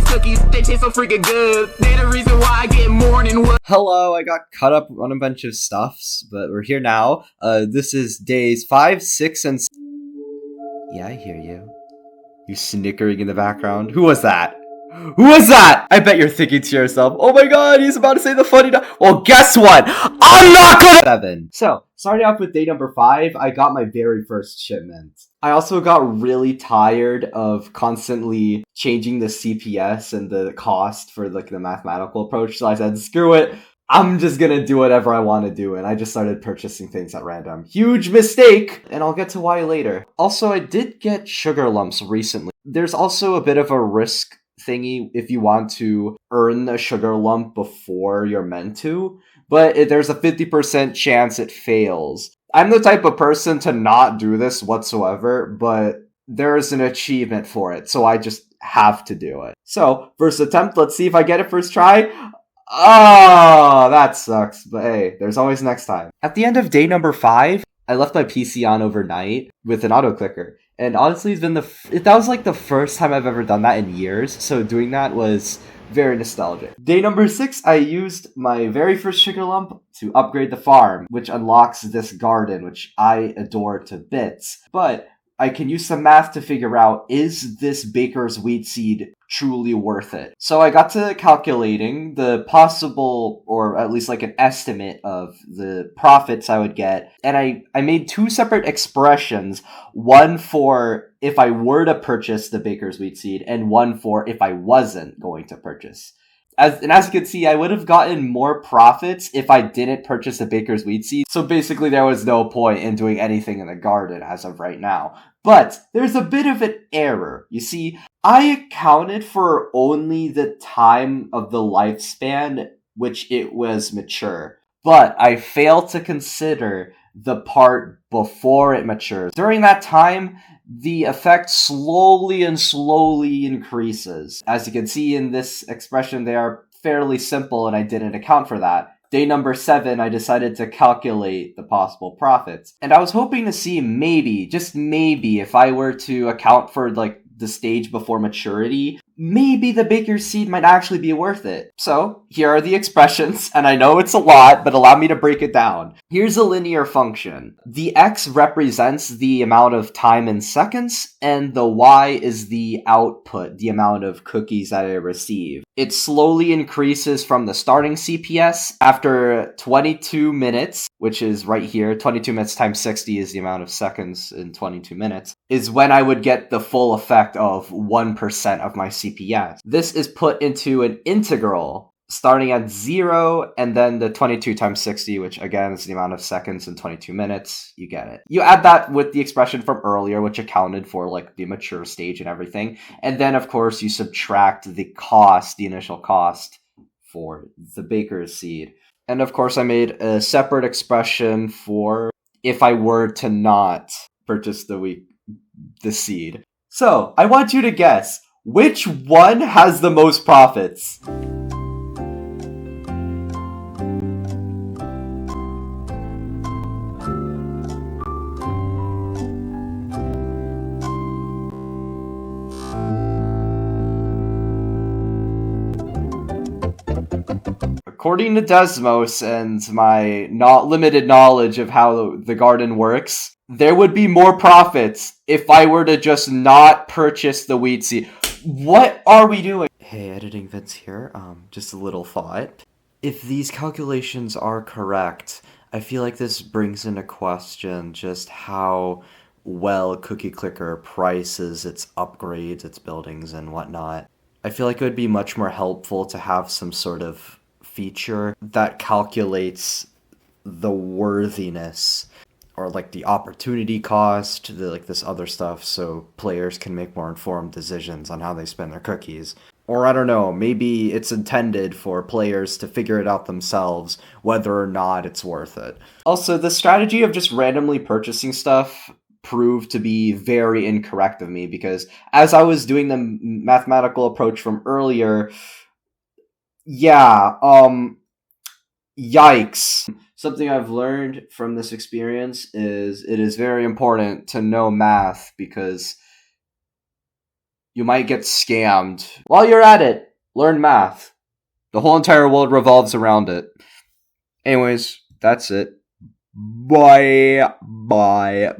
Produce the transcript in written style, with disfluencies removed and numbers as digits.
cookies, they taste so freaking good. They're the reason why I get morning wood. Hello, I got caught up on a bunch of stuffs, but we're here now. This is days 5, 6, and... Yeah, I hear you. You snickering in the background. Who was that? Who was that? I bet you're thinking to yourself, oh my god, he's about to say the funny... Well, guess what? I'm not gonna... 7. So, starting off with day number 5, I got my very first shipment. I also got really tired of constantly changing the CPS and the cost for like the mathematical approach, so I said, screw it. I'm just gonna do whatever I want to do, and I just started purchasing things at random. Huge mistake! And I'll get to why later. Also, I did get sugar lumps recently. There's also a bit of a risk thingy if you want to earn a sugar lump before you're meant to, but there's a 50% chance it fails. I'm the type of person to not do this whatsoever, but there's an achievement for it, so I just have to do it. So, first attempt, let's see if I get it first try. Oh, that sucks, but hey, there's always next time. At the end of day number 5, I left my PC on overnight with an auto clicker. And honestly, that was like the first time I've ever done that in years, so doing that was very nostalgic. Day number 6, I used my very first sugar lump to upgrade the farm, which unlocks this garden, which I adore to bits. But I can use some math to figure out, is this baker's wheat seed truly worth it? So I got to calculating the possible, or at least like an estimate of the profits I would get, and I made 2 separate expressions, one for if I were to purchase the baker's wheat seed, and one for if I wasn't going to purchase. As you can see, I would have gotten more profits if I didn't purchase the baker's wheat seed, so basically there was no point in doing anything in the garden as of right now. But there's a bit of an error. You see, I accounted for only the time of the lifespan which it was mature, but I failed to consider the part before it matures. During that time, the effect slowly increases. As you can see in this expression, they are fairly simple, and I didn't account for that. Day number 7, I decided to calculate the possible profits. And I was hoping to see maybe, just maybe, if I were to account for like the stage before maturity, maybe the baker's seed might actually be worth it. So, here are the expressions, and I know it's a lot, but allow me to break it down. Here's a linear function. The x represents the amount of time in seconds, and the y is the output, the amount of cookies that I receive. It slowly increases from the starting CPS. After 22 minutes, which is right here, 22 minutes times 60 is the amount of seconds in 22 minutes, is when I would get the full effect of 1% of my CPS. This is put into an integral starting at 0 and then the 22 times 60, which again is the amount of seconds in 22 minutes. You get it. You add that with the expression from earlier, which accounted for like the mature stage and everything. And then of course you subtract the cost, the initial cost for the baker's seed. And of course I made a separate expression for if I were to not purchase the seed. So, I want you to guess, which one has the most profits? According to Desmos and my not limited knowledge of how the garden works, there would be more profits if I were to just not purchase the wheat seed. What are we doing? Hey, editing Vince here. Just a little thought. If these calculations are correct, I feel like this brings into question just how well Cookie Clicker prices its upgrades, its buildings, and whatnot. I feel like it would be much more helpful to have some sort of feature that calculates the worthiness or like the opportunity cost, like this other stuff, so players can make more informed decisions on how they spend their cookies. Or I don't know, maybe it's intended for players to figure it out themselves whether or not it's worth it. Also, the strategy of just randomly purchasing stuff proved to be very incorrect of me, because as I was doing the mathematical approach from earlier, yikes. Something I've learned from this experience is it is very important to know math, because you might get scammed. While you're at it, learn math. The whole entire world revolves around it. Anyways, that's it. Bye. Bye.